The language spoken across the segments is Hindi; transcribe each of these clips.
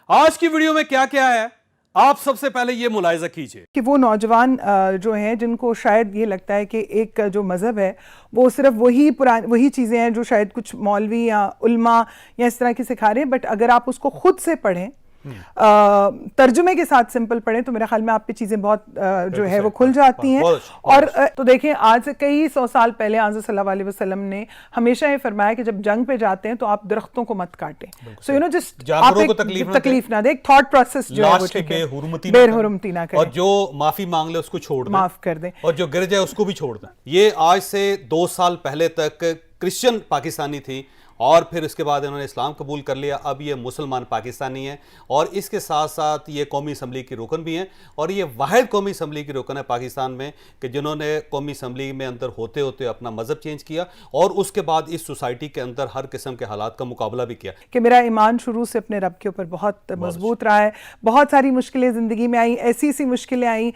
आज की वीडियो में क्या क्या है आप सबसे पहले ये मुलाहिजा कीजिए कि वो नौजवान जो हैं जिनको शायद ये लगता है कि एक जो मज़हब है वो सिर्फ वही चीज़ें हैं जो शायद कुछ मौलवी या उल्मा या इस तरह की सिखा रहे हैं, बट अगर आप उसको खुद से पढ़ें तर्जुमे के साथ सिंपल पढ़ें तो मेरे ख्याल में आप पे चीज़ें बहुत जो है वो खुल जाती हैं। और तो देखें, आज से कई 100 साल पहले आज़ सल्लल्लाहु अलैहि वसल्लम ने हमेशा ये फरमाया कि जब जंग पे जाते हैं तो आप दरख्तों को मत काटें। सो यू नो जस्ट आप तकलीफ ना दे, एक थॉट प्रोसेस जो है वो बेरहुरमती ना करें, और जो माफी मांग ले उसको छोड़ दें, माफ कर दें, और जो गिर जाए उसको भी छोड़ दें। ये आज से 2 साल पहले तक क्रिश्चियन पाकिस्तानी थी और फिर उसके बाद इन्होंने इस्लाम कबूल कर लिया। अब ये मुसलमान पाकिस्तानी हैं और इसके साथ साथ ये कौमी असम्बली की रुकन भी हैं और ये वाहिद कौमी असम्बली की रुकन है पाकिस्तान में कि जिन्होंने कौमी असम्बली में अंदर होते होते अपना मज़हब चेंज किया और उसके बाद इस सोसाइटी के अंदर हर किस्म के हालात का मुकाबला भी किया। कि मेरा ईमान शुरू से अपने रब के ऊपर बहुत मजबूत रहा है। बहुत सारी मुश्किलें ज़िंदगी में आई, ऐसी मुश्किलें आई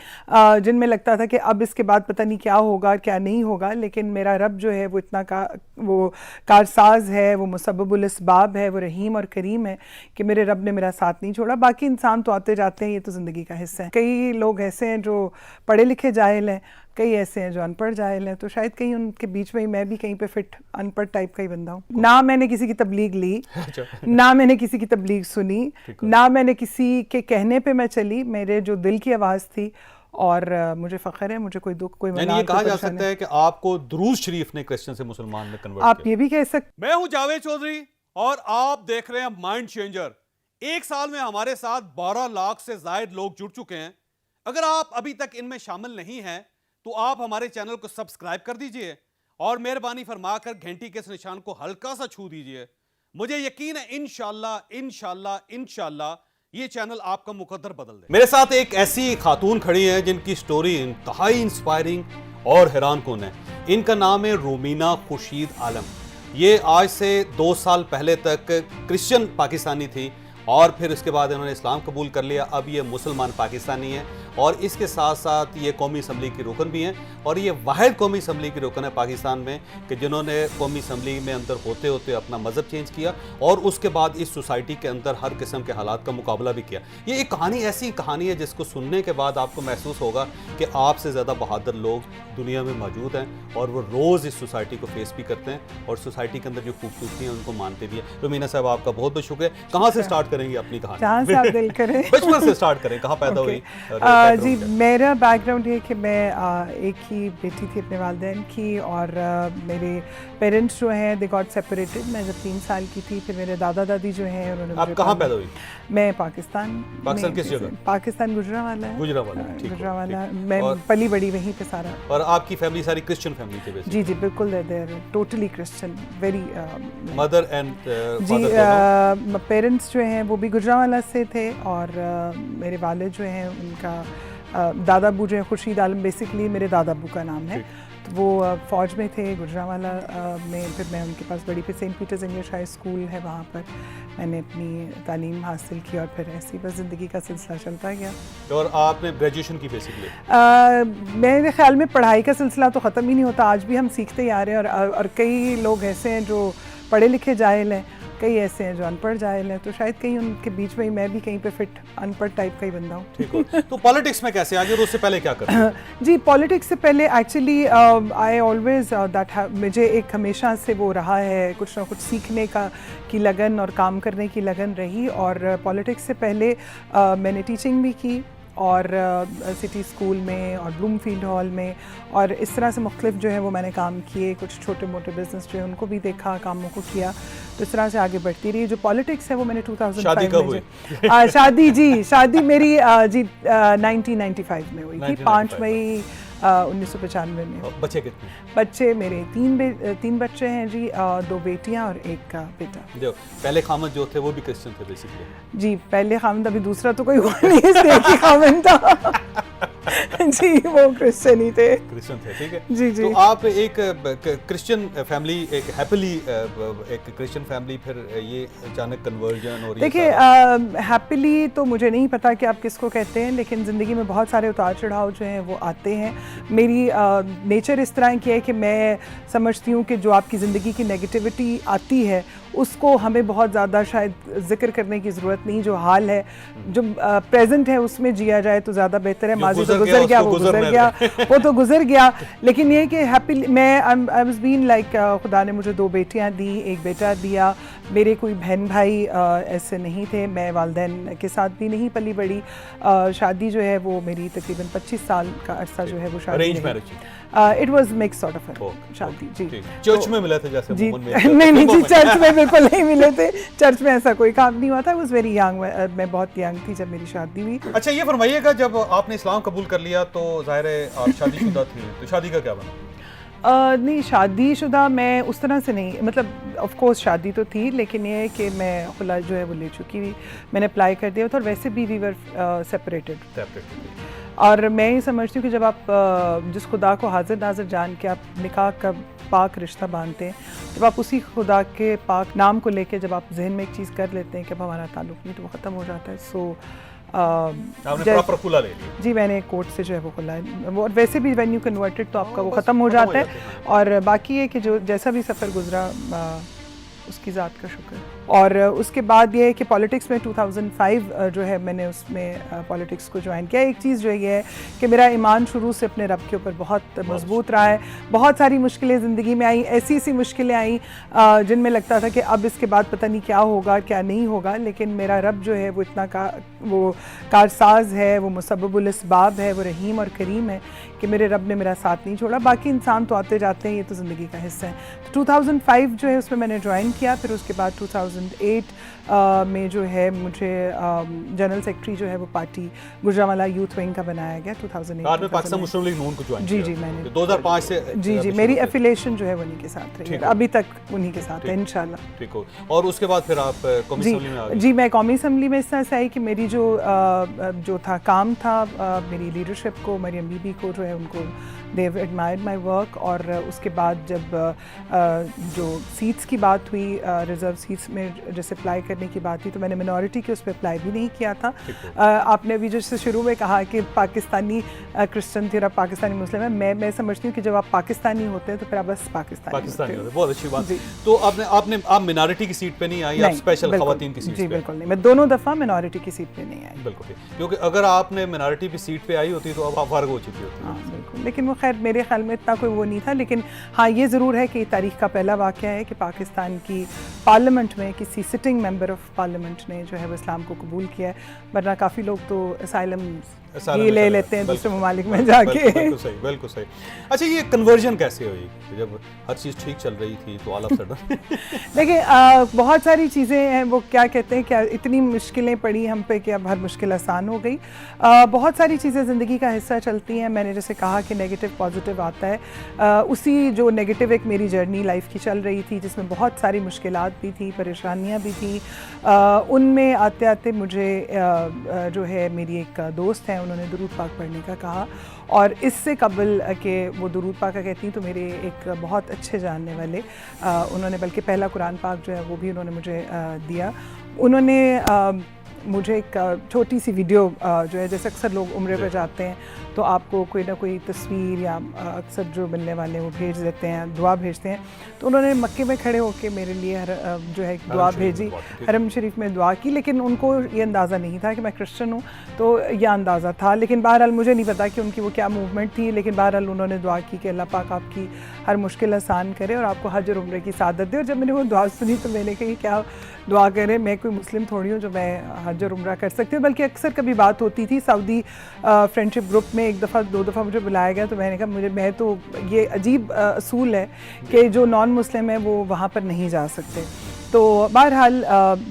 जिनमें लगता था कि अब इसके बाद पता नहीं क्या होगा क्या नहीं होगा, लेकिन मेरा रब जो है वो इतना वो कारसाज है, वो मुसब्बिबुल इसबाब है, वो रहीम और करीम है कि मेरे रब ने मेरा साथ नहीं छोड़ा। बाकी इंसान तो आते जाते हैं, ये तो ज़िंदगी का हिस्सा है। कई लोग ऐसे हैं जो पढ़े लिखे जाहिल हैं, कई ऐसे हैं जो अनपढ़ जाहिल हैं, तो शायद कहीं उनके बीच में ही मैं भी कहीं पे फिट अनपढ़ टाइप का ही बंदा हूँ। ना मैंने किसी की तबलीग ली, ना मैंने किसी की तबलीग सुनी, ना मैंने किसी के कहने पे मैं चली, मेरे जो दिल की आवाज़ थी और मुझे फ़ख्र है, मुझे कोई दुख कोई ये कहा जा सकता है कि आपको दुरूद शरीफ ने क्रिश्चियन से मुसलमान में कन्वर्ट आप ये भी कह सकते। मैं हूं जावेद चौधरी और आप देख रहे हैं माइंड चेंजर। एक साल में हमारे साथ 12 लाख से ज्यादा लोग जुड़ चुके हैं। अगर आप अभी तक इनमें शामिल नहीं हैं तो आप हमारे चैनल को सब्सक्राइब कर दीजिए और मेहरबानी फरमाकर घंटी के इस निशान को हल्का सा छू दीजिए। मुझे यकीन है इंशाल्लाह इंशाल्लाह इंशाल्लाह ये चैनल आपका मुकद्दर बदल दे। मेरे साथ एक ऐसी खातून खड़ी है जिनकी स्टोरी इंतहाई इंस्पायरिंग और हैरान कुन है। इनका नाम है रोमीना खुर्शीद आलम। ये आज से 2 साल पहले तक क्रिश्चियन पाकिस्तानी थी और फिर उसके बाद इन्होंने इस्लाम कबूल कर लिया। अब ये मुसलमान पाकिस्तानी हैं और इसके साथ साथ ये कौमी असम्बली की रुकन भी हैं और ये वाहिद कौमी असम्बली की रुकन है पाकिस्तान में कि जिन्होंने कौमी असम्बली में अंदर होते होते अपना मज़हब चेंज किया और उसके बाद इस सोसाइटी के अंदर हर किस्म के हालात का मुकाबला भी किया। ये एक कहानी ऐसी कहानी है जिसको सुनने के बाद आपको महसूस होगा कि आपसे ज़्यादा बहादुर लोग दुनिया में मौजूद हैं और वो रोज़ इस सोसाइटी को फेस भी करते हैं और सोसाइटी के अंदर जो खूबसूरती है उनको मानते भी हैं। रोमीना साहब आपका बहुत बहुत शुक्रिया। कहाँ से स्टार्ट करेंगे अपनी कहानी? जहाँ से आप दिल करें। बचपन से स्टार्ट करें, कहाँ पैदा हुई? जी, मेरा बैकग्राउंड ये कि मैं एक ही बेटी थी अपने वालिदैन की और मेरे पेरेंट्स जो हैं दे गॉट सेपरेटेड। मैं जब 3 साल की थी फिर मेरे दादा दादी जो हैं उन्होंने। आप कहाँ पैदा हुई? मैं पाकिस्तान किस जगह? पाकिस्तान गुजरावाला है। गुजरावाला मैं पली बड़ी वहीं पे सारा। और आपकी फैमिली सारी क्रिश्चियन फैमिली थी बेसिकली? जी जी बिल्कुल, they are totally Christian, very. Mother and जी, पेरेंट्स जो हैं वो भी गुजरावाला से थे और मेरे वालिद जो हैं उनका दादा अबू जो है खुर्शीद आलम बेसिकली मेरे दादा अबू का नाम है। तो वो फ़ौज में थे गुजरावाला में। फिर मैं उनके पास बड़ी पे Saint Peter's English high school है, वहाँ पर मैंने अपनी तालीम हासिल की और फिर ऐसी बस ज़िंदगी का सिलसिला चलता गया। और आपने ग्रेजुएशन की बेसिकली? मेरे ख्याल में पढ़ाई का सिलसिला तो ख़त्म ही नहीं होता, आज भी हम सीखते ही आ रहे हैं और कई लोग ऐसे हैं जो पढ़े लिखे जाहिल हैं, कई ऐसे हैं जो अनपढ़ जाहिल हैं, तो शायद कहीं उनके बीच में ही मैं भी कहीं पे फिट अनपढ़ टाइप का ही बंदा हूँ। ठीक हो। तो पॉलिटिक्स में कैसे आगे और उससे पहले क्या करते हैं? जी, पॉलिटिक्स से पहले एक्चुअली आई ऑलवेज दैट मुझे एक हमेशा से वो रहा है कुछ ना कुछ सीखने की लगन और काम करने की लगन रही। और पॉलिटिक्स से पहले मैंने टीचिंग भी की और सिटी स्कूल में और ब्लूमफील्ड हॉल में और इस तरह से मुख्तलिफ जो है वो मैंने काम किए। कुछ छोटे मोटे बिजनेस जो है उनको भी देखा, कामों को किया, तो इस तरह से आगे बढ़ती रही। जो पॉलिटिक्स है वो मैंने 2005 में शादी मेरी 1995 में हुई थी, 5 मई 1995 में। बच्चे कितने? बच्चे मेरे 3 बच्चे हैं जी, 2 बेटियां और 1 बेटा। जो पहले खामद जो थे वो भी क्रिश्चियन थे बेसिकली? जी, पहले खामद, अभी दूसरा तो कोई हुआ नहीं, इसलिए खामद था। जी, वो क्रिश्चियन ही थे। क्रिश्चियन थे, ठीक है जी जी। तो आप एक क्रिश्चियन फैमिली, एक हैप्पीली एक क्रिश्चियन फैमिली, फिर ये अचानक कन्वर्जन और देखिए हैप्पीली तो मुझे नहीं पता कि आप किसको कहते हैं, लेकिन ज़िंदगी में बहुत सारे उतार चढ़ाव जो हैं वो आते हैं। मेरी नेचर इस तरह की है कि मैं समझती हूँ कि जो आपकी ज़िंदगी की नेगेटिविटी आती है उसको हमें बहुत ज़्यादा शायद जिक्र करने की ज़रूरत नहीं। जो हाल है, जो प्रेजेंट है, उसमें जिया जाए तो ज़्यादा बेहतर है। माजी तो गुजर गया, वो गुजर गया, वो तो गुजर गया। लेकिन ये कि हैप्पी, मैं आई वाज बीन लाइक, खुदा ने मुझे 2 बेटियां दी, एक बेटा दिया। मेरे कोई बहन भाई ऐसे नहीं थे, मैं वालिदैन के साथ भी नहीं पली बड़ी। शादी जो है वो मेरी तकरीबन 25 साल का अरसा जो है वो शादी arrange marriage, it was mix sort of शादी जी। चर्च में मिला था जैसे जी में नहीं जी, चर्च में बिल्कुल नहीं मिले थे। चर्च में ऐसा कोई काम नहीं हुआ था। वाज वेरी यंग, मैं बहुत यंग थी जब मेरी शादी हुई। अच्छा, ये फरमाइएगा, जब आपने इस्लाम कबूल कर लिया तो जाहिर है आप शादीशुदा थी, तो शादी का क्या बना? नहीं, शादीशुदा मैं उस तरह से नहीं, मतलब ऑफ कोर्स शादी तो थी, लेकिन ये है कि मैं खुला जो है वो ले चुकी हुई, मैंने अप्लाई कर दिया था। और वैसे भी वी वर सेपरेटेड। और मैं ये समझती हूँ कि जब आप जिस खुदा को हाजिर नाजिर जान के आप निकाह का पाक रिश्ता बांधते हैं, जब आप उसी खुदा के पाक नाम को लेके जब आप जहन में एक चीज़ कर लेते हैं कि अब हमारा ताल्लुक नहीं, तो वो ख़त्म हो जाता है। सो आपने प्रॉपर खुला ले लिया? जी, मैंने कोर्ट से जो है वो खुला है। और वैसे भी व्हेन यू कन्वर्टेड तो आपका वो ख़त्म हो जाता है। और बाकी है कि जो जैसा भी सफ़र गुजरा उसकी ज़ात का शुक्र। और उसके बाद ये है कि पॉलिटिक्स में 2005 जो है मैंने उसमें पॉलिटिक्स को ज्वाइन किया। एक चीज़ जो ये है कि मेरा ईमान शुरू से अपने रब के ऊपर बहुत मजबूत रहा है। बहुत सारी मुश्किलें ज़िंदगी में आई, ऐसी मुश्किलें आई जिनमें लगता था कि अब इसके बाद पता नहीं क्या होगा क्या नहीं होगा, लेकिन मेरा रब जो है वो इतना वो कारसाज है, वो मुसब्बिबुल असबाब है, वो रहीम और करीम है कि मेरे रब ने मेरा साथ नहीं छोड़ा। बाकी इंसान तो आते जाते हैं, ये तो ज़िंदगी का हिस्सा है। तो 2005 जो है उसमें मैंने ज्वाइन किया। फिर उसके बाद 2008 में जो है मुझे जनरल सेक्रेटरी जो है वो पार्टी गुजरांवाला यूथ विंग का बनाया गया 2008 बाद में पाकिस्तान मुस्लिम लीग नून को ज्वाइन जी किया। जी मैंने 2005 से जी मेरी एफिलिएशन जो है वो उन्हीं के साथ रही है, अभी तक उन्हीं के साथ है इंशाल्लाह। ठीक हो। और उसके बाद फिर आप कौमी असेंबली में आ गए? जी, मैं कौमी असेंबली में इस तरह से आई कि मेरी जो था काम था, मेरी लीडरशिप को, मरियम बीबी को जो है उनको they have admired my work. और उसके बाद जब जो सीट्स की बात हुई, रिजर्व सीट्स में जैसे अप्लाई करने की बात हुई, तो मैंने मिनॉरिटी के उस पर अप्लाई भी नहीं किया था। आपने अभी जैसे शुरू में कहा कि पाकिस्तानी क्रिश्चियन थी और आप पाकिस्तानी मुस्लिम है, मैं समझती हूँ कि जब आप पाकिस्तानी होते हैं तो फिर आप बस पाकिस्तानी होते हैं। बहुत अच्छी बात। तो आप मिनॉरिटी की सीट पे नहीं आई, आप स्पेशल खवातीन की सीट पे? जी बिल्कुल नहीं, मैं दोनों दफ़ा मिनॉरिटी की सीट पे नहीं आई। बिल्कुल, क्योंकि अगर आपने मिनॉरिटी की सीट पे आई होती तो अब आप फारिग हो चुकी होती। हाँ बिल्कुल, लेकिन वो खैर मेरे ख्याल में इतना कोई वो नहीं था। लेकिन हाँ, ये ज़रूर है कि तारीख़ का पहला वाक़या है कि पाकिस्तान की पार्लियामेंट में किसी सिटिंग मेंबर ऑफ पार्लियामेंट ने जो है वो इस्लाम को कबूल किया है, वरना काफ़ी लोग तो असाइलम ये ले लेते हैं दूसरे ममालिक में जाके। बिल्कुल सही, बिल्कुल सही। अच्छा, ये कन्वर्जन कैसे हुई जब हर चीज़ ठीक चल रही थी तो ऑल ऑफ सडन? देखिए, बहुत सारी चीज़ें हैं, वो क्या कहते हैं, क्या इतनी मुश्किलें पड़ी हम पे कि अब हर मुश्किल आसान हो गई। बहुत सारी चीज़ें ज़िंदगी का हिस्सा चलती हैं। मैंने जैसे कहा कि नेगेटिव पॉजिटिव आता है, उसी जो नेगेटिव एक मेरी जर्नी लाइफ की चल रही थी जिसमें बहुत सारी मुश्किलात भी थी, परेशानियाँ भी थी। उनमें आते आते मुझे जो है मेरी एक दोस्त है, उन्होंने दुरूद पाक पढ़ने का कहा। और इससे कबल के वो दुरूद पाक का कहती तो मेरे एक बहुत अच्छे जानने वाले उन्होंने बल्कि पहला कुरान पाक जो है वो भी उन्होंने मुझे दिया। उन्होंने मुझे एक छोटी सी वीडियो जो है, जैसे अक्सर लोग उम्रे पर जाते हैं तो आपको कोई ना कोई तस्वीर या अक्सर जो मिलने वाले वो भेज देते हैं, दुआ भेजते हैं। तो उन्होंने मक्के में खड़े होकर मेरे लिए जो है दुआ भेजी, हरम शरीफ में दुआ की। लेकिन उनको ये अंदाज़ा नहीं था कि मैं क्रिश्चियन हूँ, तो यह अंदाज़ा था। लेकिन बहरहाल मुझे नहीं पता कि उनकी वो क्या मूवमेंट थी, लेकिन बहरहाल उन्होंने दुआ की कि अल्लाह पाक आपकी हर मुश्किल आसान करे और आपको हज और उम्रे की सादत दे। और जब मैंने वो दुआ सुनी तो मैंने कही क्या दुआ करें, मैं कोई मुस्लिम थोड़ी हूँ जो मैं हज और उम्रा कर सकती हूँ। बल्कि अक्सर कभी बात होती थी सऊदी फ्रेंडशिप ग्रुप में, एक दफ़ा 2 दफ़ा मुझे बुलाया गया, तो मैंने कहा मैं तो ये अजीब असूल है कि जो नॉन मुस्लिम है वो वहाँ पर नहीं जा सकते। तो बहरहाल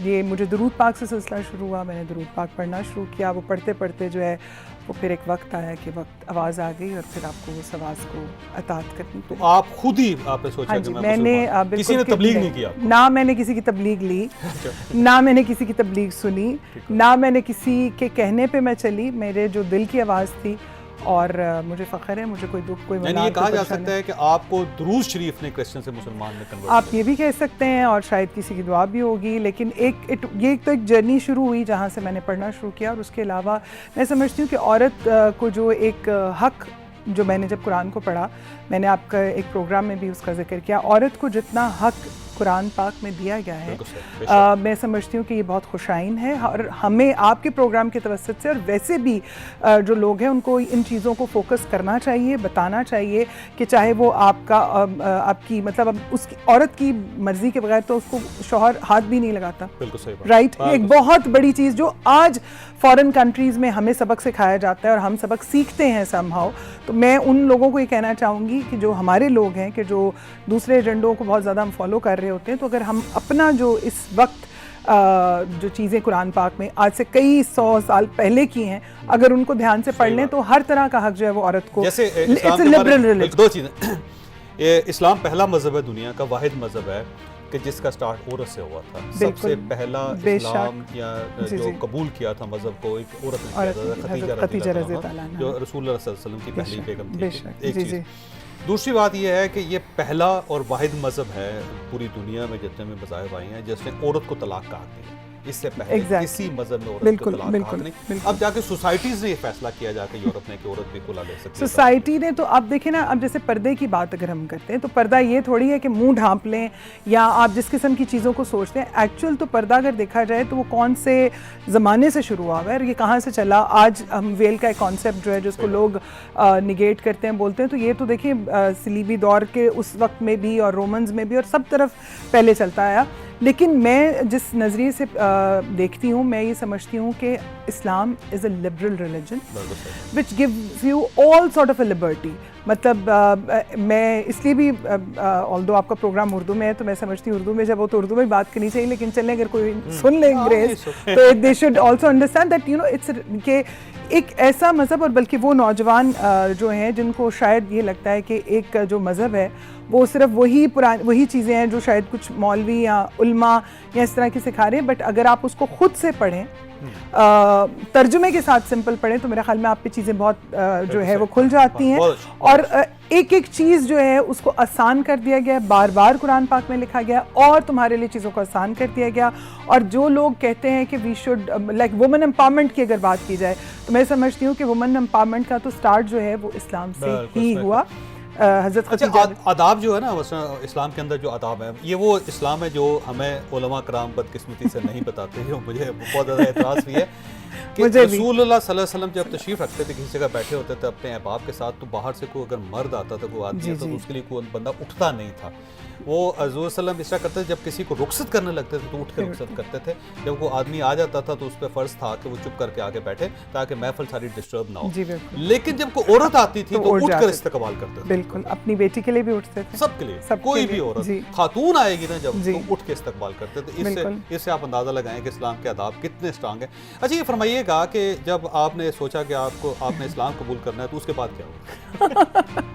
ये मुझे दुरूद पाक से सिलसिला शुरू हुआ, मैंने दुरूद पाक पढ़ना शुरू किया। वो पढ़ते पढ़ते जो है वो फिर एक वक्त आया कि आवाज़ आ गई और फिर आपको उस आवाज़ को अतात करनी। तो आप खुद ही आपने सोचा कि मैंने किसी ने तबलीग नहीं किया? ना मैंने किसी की तबलीग ली, ना मैंने किसी की तबलीग सुनी, ना मैंने किसी के कहने पे मैं चली। मेरे जो दिल की आवाज़ थी और मुझे फ़ख्र है, मुझे कोई दुख कोई ये कहा जा सकता है कि आपको दुरूद शरीफ ने क्रिश्चियन से मुसलमान में कन्वर्ट आप ये भी कह सकते हैं, और शायद किसी की दुआ भी होगी। लेकिन ये तो एक जर्नी शुरू हुई जहाँ से मैंने पढ़ना शुरू किया। और उसके अलावा मैं समझती हूँ कि औरत को जो एक हक, जो मैंने जब कुरान को पढ़ा, मैंने आपका एक प्रोग्राम में भी उसका जिक्र किया, औरत को जितना हक कुरान पाक में दिया गया है, बिल्कुल सही, बेशक। मैं समझती हूँ कि ये बहुत खुशाइन है और हमें आपके प्रोग्राम के तवस्सुत से और वैसे भी जो लोग हैं उनको इन चीज़ों को फोकस करना चाहिए, बताना चाहिए कि चाहे वो आपका आपकी मतलब अब उसकी औरत की मर्जी के बगैर तो उसको शौहर हाथ भी नहीं लगाता, बिल्कुल सही बात। राइट। एक बहुत बड़ी चीज़ जो आज फॉरेन कंट्रीज़ में हमें सबक सिखाया जाता है और हम सबक सीखते हैं समहाउ। तो मैं उन लोगों को ये कहना चाहूँगी कि जो हमारे लोग हैं कि जो दूसरे एजेंडों को बहुत ज़्यादा हम फॉलो कर रहे होते हैं, तो अगर हम अपना जो इस वक्त जो चीज़ें कुरान पाक में आज से कई 100 साल पहले की हैं, अगर उनको ध्यान से पढ़ लें तो हर तरह का हक जो है वो औरत को, जैसे इट्स अ लिबरल रिलीजन। दो चीज़ें, ये इस्लाम पहला मजहब है, दुनिया का वाहिद मजहब है कि जिसका स्टार्ट औरत से हुआ था। सबसे पहला इस्लाम या जो कबूल किया था मजहब को एक औरत ने किया था, खदीजा रज़ी अल्लाह अन्हा, जो रसूलुल्लाह सल्लल्लाहु अलैहि वसल्लम की पहली बेगम थी। एक चीज़। दूसरी बात यह है कि ये पहला और वाहिद मजहब है पूरी दुनिया में जितने में मज़ाहिब आए हैं जिसने औरत को तलाक का हक दिया। इससे पहले किसी मजहब में औरत को तलाक का हक नहीं। अब जाके सोसाइटीज ने ये फैसला किया जाके यूरोप में कि औरत भी खुला ले सकती है। सोसाइटी ने तो अब देखें ना, अब जैसे पर्दे की बात अगर हम करते हैं तो पर्दा ये थोड़ी है कि मुंह ढांप लें या आप जिस किस्म की चीज़ों को सोचते हैं। एक्चुअल तो पर्दा अगर देखा जाए तो वो कौन से ज़माने से शुरू हुआ है और ये कहाँ से चला। आज हम वेल का एक कॉन्सेप्ट जो है जिसको लोग निगेट करते हैं, बोलते हैं, तो ये तो देखिए सलीबी दौर के उस वक्त में भी और रोमन्स में भी और सब तरफ पहले चलता आया। लेकिन मैं जिस नज़रिए से देखती हूँ, मैं ये समझती हूँ कि Islam is a liberal religion which gives you all sort of a liberty. मतलब मैं इसलिए भी ऑल्दो आपका प्रोग्राम उर्दू में है तो मैं समझती हूँ उर्दू में जब हो तो उर्दू में बात करनी चाहिए, लेकिन चलें अगर कोई सुन ले अंग्रेज तो they should also understand that you know it's के एक ऐसा मज़हब, और बल्कि वो नौजवान जो हैं जिनको शायद ये लगता है कि एक जो मज़हब है वो सिर्फ वही चीज़ें हैं जो शायद कुछ मौलवी या उल्मा या इस तरह की सिखा रहे हैं, बट अगर आप उसको खुद से पढ़ें, तर्जुमे के साथ सिंपल पढ़ें, तो मेरे ख्याल में आप पे चीज़ें बहुत जो है वो खुल जाती हैं। और एक एक चीज़ जो है उसको आसान कर दिया गया, बार बार कुरान पाक में लिखा गया और तुम्हारे लिए चीज़ों को आसान कर दिया गया। और जो लोग कहते हैं कि we should like women empowerment की अगर बात की जाए तो मैं समझती हूँ कि वुमेन एम्पावरमेंट का तो स्टार्ट जो है वो इस्लाम से ही हुआ। हज़रत खदीजा आदाब जो है ना इस्लाम के अंदर जो आदाब है, ये वो इस्लाम है जो हमें उलमा कराम बदकिस्मती से नहीं बताते हैं। मुझे बहुत ज़्यादा एतराज़ भी है कि रसूलुल्लाह सल्लल्लाहु अलैहि वसल्लम जब तशरीफ़ रखते थे किसी जगह बैठे होते थे अपने अहबाब के साथ, तो बाहर से कोई अगर मर्द आता था, कोई आदमी आता तो उसके लिए कोई बंदा उठता नहीं था। वो हज़ूर सल्लम इस तरह करते थे, जब किसी को रुखसत करने लगते थे तो उठ के रुखसत करते थे। जब वो आदमी आ जाता था तो उस पर फ़र्ज़ था कि वो चुप करके आगे बैठे ताकि महफिल सारी डिस्टर्ब ना हो। लेकिन जब कोई औरत आती थी तो उठकर इस्तकबाल करते थे। बिल्कुल, अपनी बेटी के लिए भी उठते थे, सबके लिए, कोई भी औरत खातून आएगी ना जब तो उठ के इस्तकबाल करते थे। इससे आप अंदाज़ा लगाएं कि इस्लाम के आदाब कितने स्ट्रांग हैं। अच्छा, ये फरमाइएगा कि जब आपने सोचा कि आपने इस्लाम कबूल करना है तो उसके बाद क्या हुआ?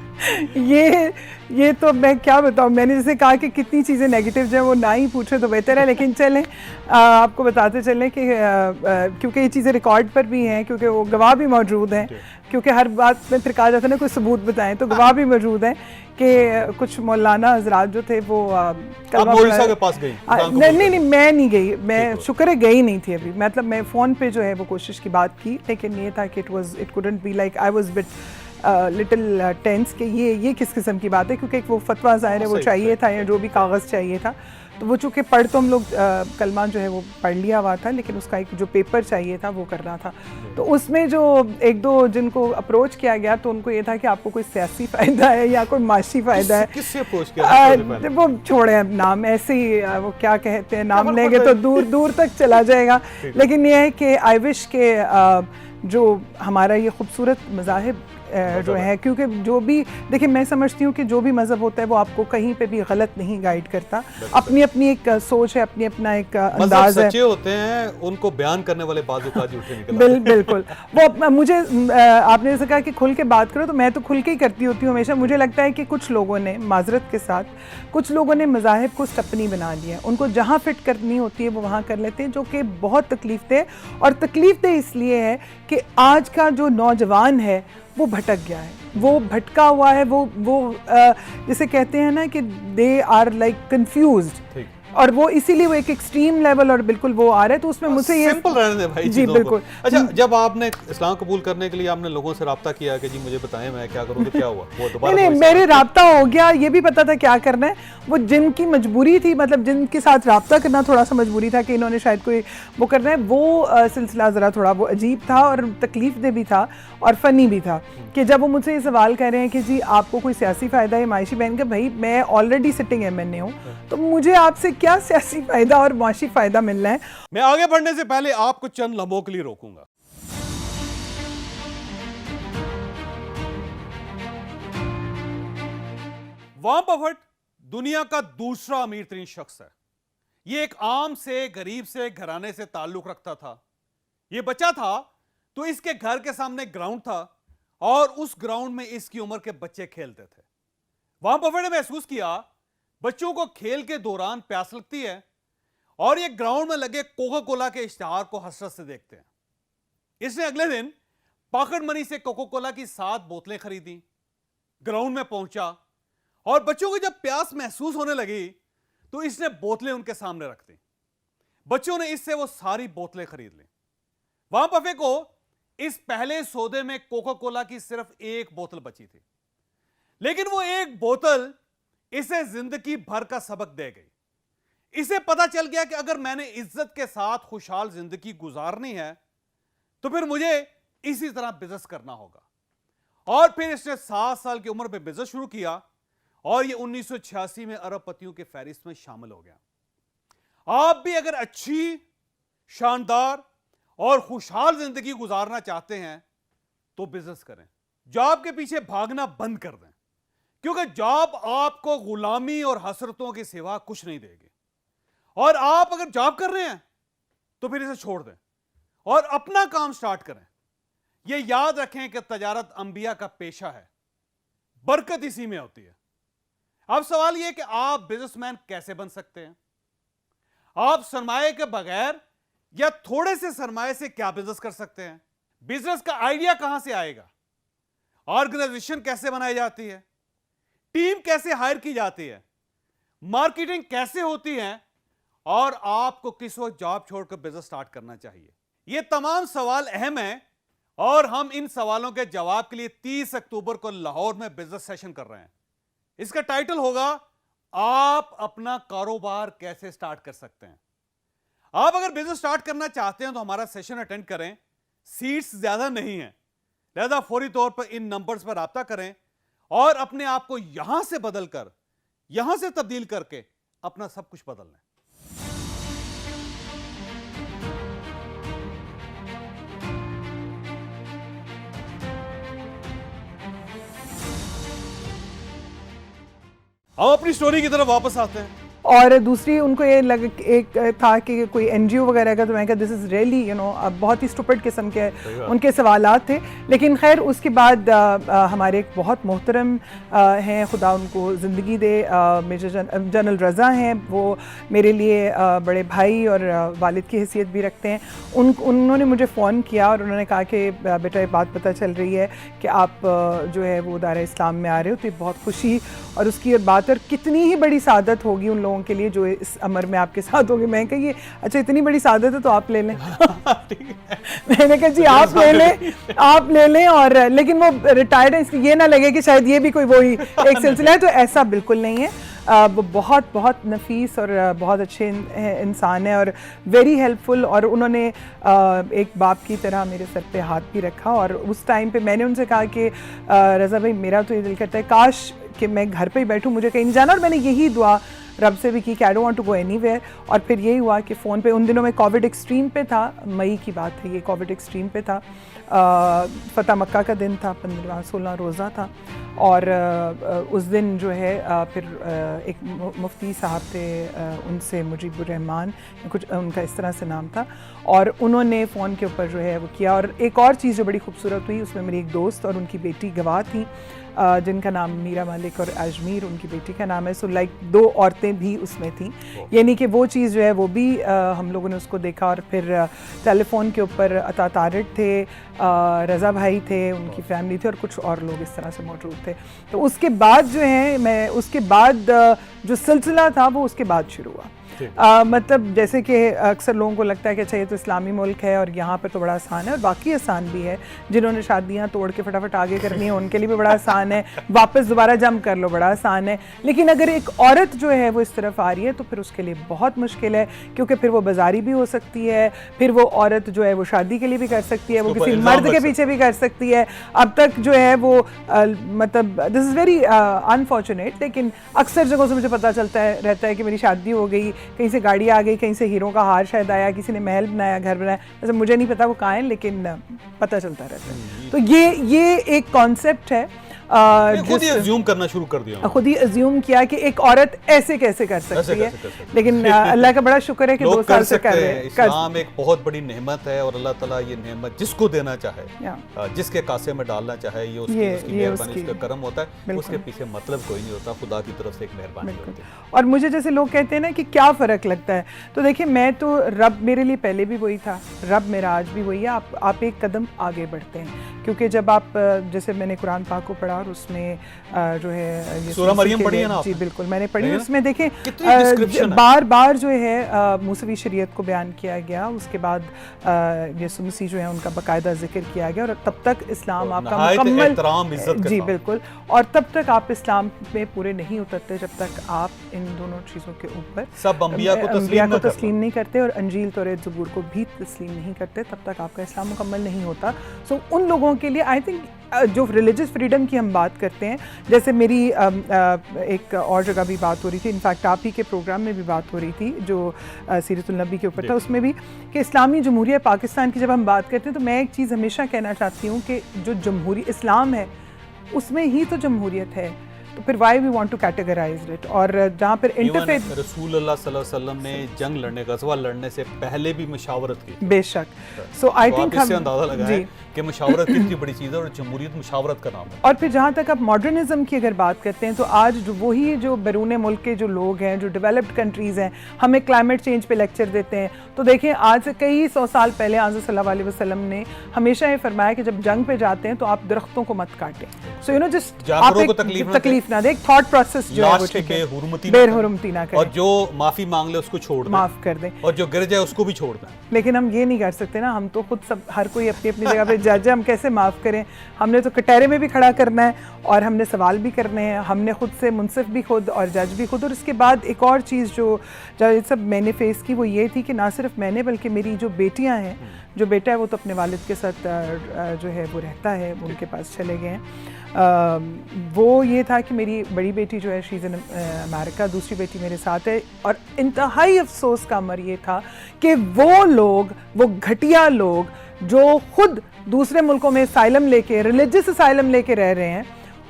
ये तो मैं क्या बताऊँ, मैंने जैसे कहा कि कितनी चीज़ें नेगेटिव जो है वो ना ही पूछे तो बेहतर है। लेकिन चलें आपको बताते चलें कि क्योंकि ये चीज़ें रिकॉर्ड पर भी हैं, क्योंकि वो गवाह भी मौजूद हैं, क्योंकि हर बात में फिर कहा जाता है ना कोई सबूत बताएं, तो गवाह भी मौजूद हैं कि कुछ मौलाना हजरात जो थे वो के पास गई? नहीं, मैं नहीं गई, मैं शुक्र है गई नहीं थी अभी। मतलब मैं फ़ोन पे जो है वो कोशिश की बात की, लेकिन ये था कि it couldn't be like I was bit little tense कि ये किस किस्म की बात है, क्योंकि एक वो फतवा ज़ाहिर है वो चाहिए था या जो भी कागज़ चाहिए था, तो वो चूँकि पढ़ तो हम लोग कलमा जो है वो पढ़ लिया हुआ था, लेकिन उसका एक जो पेपर चाहिए था वो करना था। तो उसमें जो एक दो जिनको अप्रोच किया गया तो उनको ये था कि आपको कोई सियासी फ़ायदा है या कोई माशी फ़ायदा है। किससे अप्रोच किया? वो छोड़े नाम, ऐसे ही वो क्या कहते हैं, नाम लेंगे तो दूर दूर तक चला जाएगा। लेकिन ये है कि आई विश के जो हमारा ये खूबसूरत मज़ाहिब जो है, क्योंकि जो भी देखिए मैं समझती हूँ कि जो भी मज़हब होता है वो आपको कहीं पे भी गलत नहीं गाइड करता। अपनी अपनी एक सोच है, अपनी अपना एक अंदाज है। सच्चे होते हैं, उनको बयान करने वाले बाजू का झूठे निकल बिल्कुल। वो मुझे आपने जैसे कहा कि खुल के बात करो, तो मैं तो खुल के ही करती होती हूँ हमेशा। मुझे लगता है कि कुछ लोगों ने माजरत के साथ कुछ लोगों ने मज़ाहिब को स्टपनी बना लिया, उनको जहाँ फिट करनी होती है वो वहाँ कर लेते हैं, जो कि बहुत तकलीफ दे। और तकलीफ दे इसलिए है कि आज का जो नौजवान है वो भटक गया है, वो भटका हुआ है, वो जिसे कहते हैं ना कि दे आर लाइक कंफ्यूज्ड। और वो इसीलिए वो एक एक्सट्रीम लेवल और बिल्कुल वो आ रहा है, तो उसमें मुझसे ये सिंपल रहने दे भाई जी चीज़ों को। बिल्कुल। अच्छा, जब आपने इस्लाम कबूल करने के लिए आपने लोगों से राब्ता किया कि जी मुझे बताएं मैं क्या करूं, तो क्या हुआ? वो दोबारा नहीं वही मेरे सवाल? राब्ता हो गया, ये भी पता था क्या करना है। वो जिनकी मजबूरी थी, मतलब जिनके साथ राब्ता करना थोड़ा सा मजबूरी था कि इन्होंने शायद कोई वो करना है, वो सिलसिला ज़रा थोड़ा वो अजीब था और तकलीफ दे भी था और फ़नी भी था कि जब वो मुझसे ये सवाल कर रहे हैं कि जी आपको कोई सियासी फ़ायदा है माशी बहन का, भाई मैं ऑलरेडी सिटिंग MNA हूँ, तो मुझे आपसे क्या सियासी फ़ायदा और माशी फ़ायदा मिलना है। मैं आगे बढ़ने से पहले आपको चंद लम्हों के लिए रोकूंगा। वॉरेन बफेट दुनिया का दूसरा अमीर तरीन शख्स है। ये एक आम से गरीब से घराने से ताल्लुक रखता था। ये बच्चा था तो इसके घर के सामने ग्राउंड था और उस ग्राउंड में इसकी उम्र के बच्चे खेलते थे। वॉरेन बफेट ने महसूस किया बच्चों को खेल के दौरान प्यास लगती है और ये ग्राउंड में लगे कोका कोला के इश्तिहार को हसरत से देखते हैं। इसने अगले दिन पॉकेट मनी से कोका कोला की 7 बोतलें खरीदी, ग्राउंड में पहुंचा और बच्चों को जब प्यास महसूस होने लगी तो इसने बोतलें उनके सामने रख दी। बच्चों ने इससे वो सारी बोतलें खरीद ली। वॉरेन बफेट को इस पहले सौदे में कोका कोला की सिर्फ 1 बोतल बची थी, लेकिन वो 1 बोतल इसे जिंदगी भर का सबक दे गई। इसे पता चल गया कि अगर मैंने इज्जत के साथ खुशहाल जिंदगी गुजारनी है तो फिर मुझे इसी तरह बिजनेस करना होगा। और फिर इसने 7 साल की उम्र में बिजनेस शुरू किया और ये 1986 में अरबपतियों के फहरिस्त में शामिल हो गया। आप भी अगर अच्छी, शानदार और खुशहाल जिंदगी गुजारना चाहते हैं तो बिजनेस करें। जॉब के पीछे भागना बंद कर दें, क्योंकि जॉब आपको गुलामी और हसरतों के सिवा कुछ नहीं देगी। और आप अगर जॉब कर रहे हैं तो फिर इसे छोड़ दें और अपना काम स्टार्ट करें। यह याद रखें कि तजारत अंबिया का पेशा है, बरकत इसी में होती है। अब सवाल यह कि आप बिजनेसमैन कैसे बन सकते हैं। आप सरमाए के बगैर या थोड़े से सरमाए से क्या बिजनेस कर सकते हैं। बिजनेस का आइडिया कहां से आएगा, ऑर्गेनाइजेशन कैसे बनाई जाती है, टीम कैसे हायर की जाती है, मार्केटिंग कैसे होती है और आपको किस वक्त जॉब छोड़कर बिजनेस स्टार्ट करना चाहिए। ये तमाम सवाल अहम हैं और हम इन सवालों के जवाब के लिए 30 अक्टूबर को लाहौर में बिजनेस सेशन कर रहे हैं। इसका टाइटल होगा आप अपना कारोबार कैसे स्टार्ट कर सकते हैं। आप अगर बिजनेस स्टार्ट करना चाहते हैं तो हमारा सेशन अटेंड करें। सीट्स ज्यादा नहीं है, लिहाजा फौरी तौर पर इन नंबर्स पर राब्ता करें और अपने आप को यहां से बदलकर, यहां से तब्दील करके अपना सब कुछ बदल लें। हम अपनी स्टोरी की तरफ वापस आते हैं। और दूसरी उनको ये एक था कि कोई NGO वगैरह का, तो मैं कहा दिस इज़ रियली बहुत ही स्टूपिड किस्म के उनके सवालात थे। लेकिन खैर उसके बाद हमारे एक बहुत मोहतरम हैं, खुदा उनको ज़िंदगी दे, मेजर जनरल रज़ा हैं। वो मेरे लिए बड़े भाई और वालिद की हैसियत भी रखते हैं। उन्होंने मुझे फ़ोन किया और उन्होंने कहा कि बेटा ये बात पता चल रही है कि आप जो है वो दायरा इस्लाम में आ रहे हो, तो ये बहुत खुशी और उसकी बात, और कितनी ही बड़ी सादत होगी उन लोगों के लिए जो इस अमर में आपके साथ होगी। मैं कही अच्छा इतनी बड़ी सादत है तो आप ले लें। मैंने कहा जी आप ले लें और लेकिन वो रिटायर्ड है, इसलिए ये ना लगे कि शायद ये भी कोई वही एक सिलसिला है, तो ऐसा बिल्कुल नहीं है। वो बहुत बहुत नफीस और बहुत अच्छे इंसान है और वेरी हेल्पफुल। और उन्होंने एक बाप की तरह मेरे सर पे हाथ भी रखा। और उस टाइम पे मैंने उनसे कहा कि रज़ा भाई मेरा तो ये दिल करता है काश कि मैं घर पे ही बैठूं, मुझे कहीं नहीं जाना। और मैंने यही दुआ रब से भी की कि I don't want to go anywhere. और फिर यही हुआ कि फ़ोन पे उन दिनों में कोविड एक्सट्रीम पे था, मई की बात है ये, कोविड एक्सट्रीम पे था। फ़तह मक्का का दिन था, 15-16 रोज़ा था। और उस दिन जो है फिर एक मुफ्ती साहब थे, उनसे मुजीबुर रहमान कुछ उनका इस तरह से नाम था, और उन्होंने फ़ोन के ऊपर जो है वो किया। और एक और चीज़ जो बड़ी खूबसूरत हुई, उसमें मेरी एक दोस्त और उनकी बेटी गवाह थी, जिनका नाम मीरा मालिक और अजमीर उनकी बेटी का नाम है। सो लाइक 2 औरतें भी उसमें थी, यानी कि वो चीज़ जो है वो भी हम लोगों ने उसको देखा। और फिर टेलीफोन के ऊपर अता तारिक थे, रज़ा भाई थे, उनकी फैमिली थी और कुछ और लोग इस तरह से मौजूद थे। तो उसके बाद जो है उसके बाद जो सिलसिला था वो उसके बाद शुरू हुआ। मतलब जैसे कि अक्सर लोगों को लगता है कि अच्छा ये तो इस्लामी मुल्क है और यहाँ पर तो बड़ा आसान है, और बाकी आसान भी है। जिन्होंने शादियाँ तोड़ के फटाफट आगे करनी है उनके लिए भी बड़ा आसान है, वापस दोबारा जम कर लो बड़ा आसान है। लेकिन अगर एक औरत जो है वो इस तरफ आ रही है तो फिर उसके लिए बहुत मुश्किल है, क्योंकि फिर वो बाजारी भी हो सकती है, फिर वो औरत जो है वो शादी के लिए भी कर सकती है, वो किसी मर्द के पीछे भी कर सकती है। अब तक जो है वो मतलब दिस इज़ वेरी अनफॉर्चुनेट, लेकिन अक्सर जगहों से मुझे पता चलता है रहता है कि मेरी शादी हो गई, कहीं से गाड़ी आ गई, कहीं से हीरों का हार शायद आया, किसी ने महल बनाया, घर बनाया, वैसे मुझे नहीं पता वो कहाँ है, लेकिन पता चलता रहता है। तो ये एक कॉन्सेप्ट है, खुद ही अज्यूम करना शुरू कर दिया, खुद ही अज्यूम किया कि एक औरत ऐसे कैसे कर सकती है, लेकिन अल्लाह का बड़ा शुक्र है कि 2 साल से कर रहे हैं। इस्लाम एक बहुत बड़ी नेमत है और अल्लाह ताला ये नेमत जिसको देना चाहे, जिसके कासे में डालना चाहे, ये उसकी मेहरबानी, उसका करम होता है, उसके पीछे मतलब कोई नहीं होता, खुदा की तरफ से एक मेहरबानी होती है। और मुझे जैसे लोग कहते हैं ना कि क्या फ़र्क लगता है, तो देखिए मैं तो रब मेरे लिए पहले भी वही था, रब मेरा आज भी वही है। आप एक कदम आगे बढ़ते हैं, क्योंकि जब आप जैसे मैंने कुरान पाक को पढ़ा और उसमें जो है ये सूरह मरियम पढ़ी है ना? जी बिल्कुल मैंने पढ़ी। उसमें देखें बार बार जो है मूसवी शरीयत को बयान किया गया, उसके बाद यसु मसीह जो है उनका बाकायदा जिक्र किया गया, और तब तक इस्लाम आपका मुकम्मल, जी बिल्कुल, और तब तक आप इस्लाम में पूरे नहीं उतरते जब तक आप इन दोनों चीज़ों के ऊपर सब अंबिया को तस्लीम नहीं करते और अंजील तौरेत ज़बूर को भी तस्लीम नहीं करते, तब तक आपका इस्लाम मुकम्मल नहीं होता। सो उन लोगों के लिए आई थिंक जो रिलीजियस फ्रीडम की हम बात करते हैं, जैसे मेरी एक और जगह भी बात हो रही थी, इनफैक्ट आप ही के प्रोग्राम में भी बात हो रही थी जो सीरतुल नबी के ऊपर था, उसमें भी कि इस्लामी जमहूरिया पाकिस्तान की जब हम बात करते हैं तो मैं एक चीज़ हमेशा कहना चाहती हूँ कि जो जमहूरी इस्लाम है उसमें ही तो जमहूरियत है, तो फिर why we want to categorise it. और जहाँ पर इंटरफेथ रसूल अल्लाह सल्लल्लाहु अलैहि वसल्लम ने जंग लड़ने, गज़वा लड़ने से पहले भी मशावरत की, बेशक। सो आई थिंक इससे अंदाजा लगाएं कि मशावरत कितनी बड़ी चीज़ है और जमहूरियत मशावरत का नाम है। और फिर जहाँ तक आप मॉडर्निज्म की अगर बात करते हैं तो आज जो वही जो बैरून मुल्क के जो लोग हैं, जो डेवलप्ड कंट्रीज़ हैं, हमें क्लाइमेट चेंज पे लेक्चर देते हैं। तो देखें आज से कई 100 साल पहले आज़ सल्लल्लाहु अलैहि वसल्लम ने हमेशा ये फरमाया कि जब जंग पे जाते हैं तो आप दरख्तों को मत काटें। सो यू नो जस्ट आप तकलीफ ना दे, एक थॉट प्रोसेस जो है वो बेहुरमती ना करें, और जो माफ़ी मांग ले उसको छोड़ दें, माफ़ कर दें, और जो गिर जाए उसको भी छोड़ दें। लेकिन हम ये नहीं कर सकते ना, हम तो खुद सब हर कोई अपनी अपनी जगह पे जज है, हम कैसे माफ़ करें? हमने तो कटहरे में भी खड़ा करना है और हमने सवाल भी करने हैं, हमने खुद से मुनसिफ भी खुद और जज भी खुद। और इसके बाद एक और चीज़ जो सब मैंने फेस की वो ये थी कि ना सिर्फ मैंने बल्कि मेरी जो बेटियां हैं, जो बेटा है वो तो अपने वालिद के साथ जो है वो रहता है, वो उनके पास चले गए हैं। वो ये था कि मेरी बड़ी बेटी जो है शी इज़ इन अमेरिका, दूसरी बेटी मेरे साथ है, और इंतहाई अफसोस का अमर ये था कि वो लोग, वो घटिया लोग जो खुद दूसरे मुल्कों में असाइलम लेके, रिलीजियस असाइलम लेके रह रहे हैं,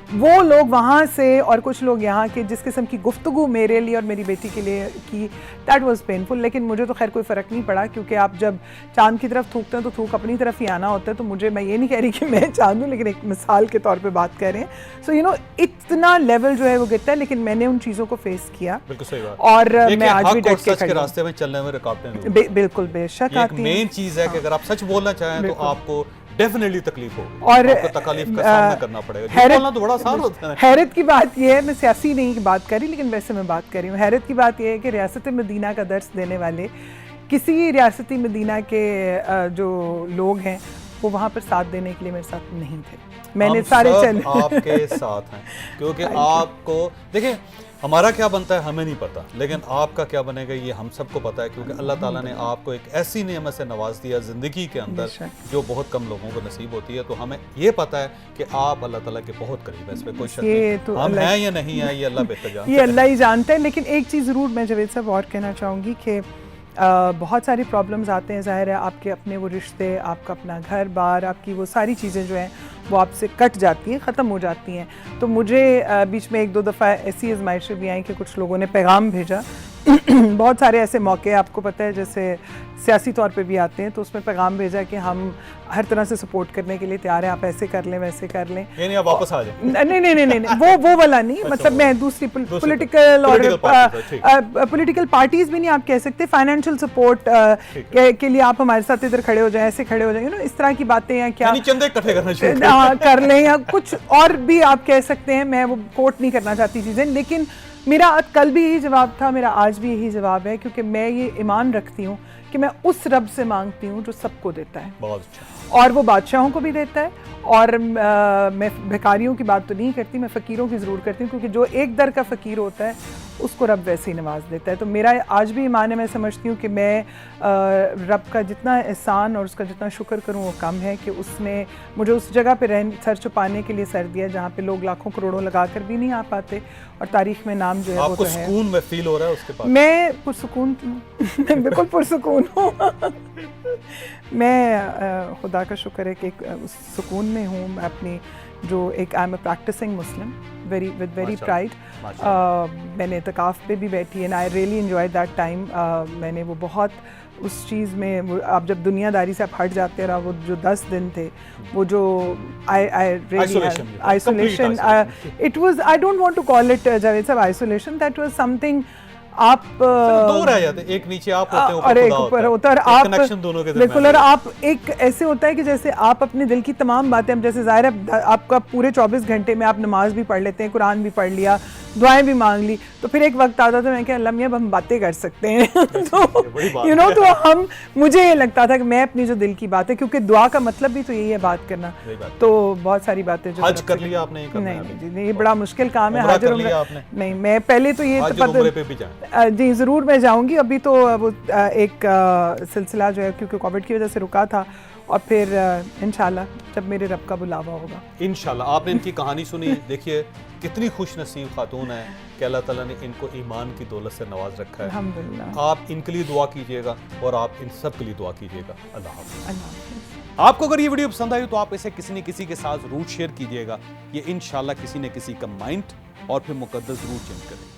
वो लोग वहाँ से और कुछ लोग यहाँ के जिस किस्म की गुफ्तगू मेरे लिए और मेरी बेटी के लिए की, दैट वाज पेनफुल। लेकिन मुझे तो खैर कोई फ़र्क नहीं पड़ा, क्योंकि आप जब चांद की तरफ थूकते हैं तो थूक अपनी तरफ ही आना होता है। तो मुझे, मैं ये नहीं कह रही कि मैं चांद हूँ, लेकिन एक मिसाल के तौर पे बात कर रहे हैं। सो यू नो इतना लेवल जो है वो गिरता है, लेकिन मैंने उन चीज़ों को फेस किया। बिल्कुल सही बात। और मैं आज भी डट के रास्ते में चलने में रुकावटें बिल्कुल बेशक आती हैं। मेन चीज़ है कि अगर आप सच बोलना चाहें तो आपको डेफिनेटली तकलीफ होगी और तकलीफ का सामना करना पड़ेगा। बोलना तो बड़ा आसान होता है। हैरत की बात यह है, मैं सियासी नहीं की बात कर रही, लेकिन वैसे मैं बात कर रही हूँ। हैरत की बात यह है कि रियासत मदीना का दर्स देने वाले किसी रियासती मदीना के जो लोग हैं वो वहाँ पर साथ देने के लिए मेरे साथ नहीं थे। मैंने सारे आपके साथ हैं, क्योंकि आपको देखिए हमारा क्या बनता है हमें नहीं पता, लेकिन आपका क्या बनेगा ये हम सबको पता है, क्योंकि अल्लाह ताला ने आपको एक ऐसी नेमत से नवाज दिया ज़िंदगी के अंदर जो बहुत कम लोगों को नसीब होती है। तो हमें ये पता है कि आप अल्लाह ताला के बहुत करीब है, इसमें कोई शक नहीं। तो हम हैं या नहीं है ये अल्लाह बेहतर जानता है, ये अल्लाह ही जानता है। लेकिन एक चीज़ ज़रूर मैं जवेद साहब और कहना चाहूँगी कि बहुत सारी प्रॉब्लम्स आते हैं, ज़ाहिर है आपके अपने वो रिश्ते, आपका अपना घर बार, आपकी वो सारी चीज़ें जो हैं वो आपसे कट जाती हैं, ख़त्म हो जाती हैं। तो मुझे बीच में 1-2 दफ़ा ऐसी आजमाइशें भी आई कि कुछ लोगों ने पैगाम भेजा बहुत सारे ऐसे मौके आपको पता है जैसे सियासी तौर पे भी आते हैं, तो उसमें पैगाम भेजा कि हम हर तरह से सपोर्ट करने के लिए तैयार हैं, आप ऐसे कर लें वैसे कर लें। नहीं आप वापस आ जाए। नहीं वो वाला नहीं, मतलब मैं दूसरी पॉलिटिकल और पॉलिटिकल पार्टीज भी नहीं आप कह सकते, फाइनेंशियल सपोर्ट के लिए आप हमारे साथ इधर खड़े हो जाए, ऐसे खड़े हो जाए, इस तरह की बातें या क्या चंदे इकट्ठे करना चाहिए कर लें, या कुछ और भी आप कह सकते हैं। मैं वो कोट नहीं करना चाहती चीज़ें, लेकिन मेरा कल भी यही जवाब था, मेरा आज भी यही जवाब है, क्योंकि मैं ये ईमान रखती हूँ कि मैं उस रब से मांगती हूँ जो सबको देता है, बहुत अच्छा। और वो बादशाहों को भी देता है। और मैं भिखारियों की बात तो नहीं करती, मैं फ़कीरों की ज़रूर करती हूँ, क्योंकि जो एक दर का फ़कीर होता है उसको रब वैसे ही नवाज देता है। तो मेरा आज भी ईमान है, मैं समझती हूँ कि मैं रब का जितना एहसान और उसका जितना शुक्र करूँ वो कम है, कि उसने मुझे उस जगह पे सर छुपाने के लिए सर दिया जहाँ पे लोग लाखों करोड़ों लगा कर भी नहीं आ पाते, और तारीख में नाम जो है वो तो है। आपको सुकून में फील हो रहा है उसके बाद? मैं पुरसुकून मैं बिल्कुल पुरसुकून हूँ। मैं खुदा का शुक्र है कि उस सुकून में हूँ। मैं अपनी जो एक I am a practising Muslim with very pride. मैंने इत्काफ पे भी बैठी and I really enjoy that time. मैंने वो बहुत उस चीज़ में, आप जब दुनियादारी से आप हट जाते रहा, वो जो 10 दिन थे, वो जो isolation, it was, I don't want to call it Javed साहब आइसोलेशन, दैट वाज समथिंग। आप दो रह जाते, एक नीचे आप होते हैं, और एक ऊपर होता है, और आप कनेक्शन दोनों के बिल्कुल, और आप एक ऐसे होता है कि जैसे आप अपने दिल की तमाम बातें, हम जैसे ज़ाहिर है आपका पूरे 24 घंटे में आप नमाज भी पढ़ लेते हैं, कुरान भी पढ़ लिया, दुआएं भी मांग ली, तो फिर एक वक्त आता था मैं क्या अल्लाह मियां अब हम बातें कर सकते हैं। तो तो हम, मुझे ये लगता था कि मैं अपनी जो दिल की बात है, क्योंकि दुआ का मतलब भी तो यही है, बात करना, तो बहुत सारी बातें जो हज कर लिया आपने? नहीं, ये बड़ा मुश्किल काम है। हाजिर नहीं, मैं पहले तो ये जी ज़रूर मैं जाऊंगी। अभी तो वो एक सिलसिला जो है क्योंकि कोविड की वजह से रुका था, और फिर इंशाल्लाह जब मेरे रब का बुलावा होगा इंशाल्लाह। आपने इनकी कहानी सुनी, देखिए कितनी खुश नसीब खातून है कि अल्लाह ताला ने इनको ईमान की दौलत से नवाज रखा है। अल्हम्दुलिल्लाह। आप इनके लिए दुआ कीजिएगा और आप इन सब के लिए दुआ कीजिएगा। अल्लाह हाफ़िज़। अल्लाह हाफ़िज़। आपको अगर ये वीडियो पसंद आई तो आप इसे किसी न किसी के साथ जरूर शेयर कीजिएगा। ये इंशाल्लाह किसी न किसी का माइंड और फिर मुकद्दस जरूर चेंज करें।